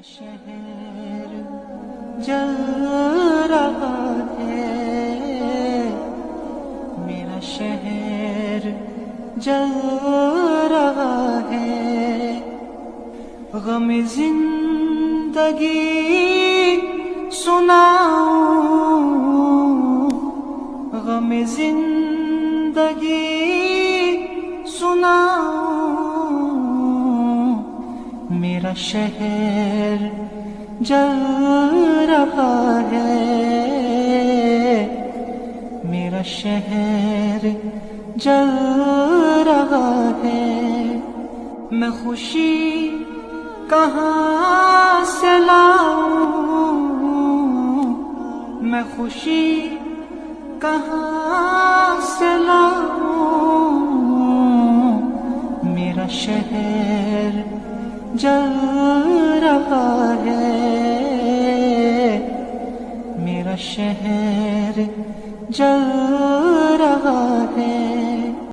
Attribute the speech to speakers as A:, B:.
A: شہر جل رہا ہے، میرا شہر جل رہا ہے، غم زندگی سناؤں، غم زندگی سناؤں، میرا شہر جل رہا ہے، میرا شہر جل رہا ہے، میں خوشی کہاں سے لاؤں، میں خوشی کہاں سے لاؤں، میرا شہر جل رہا ہے، میرا شہر جل رہا ہے۔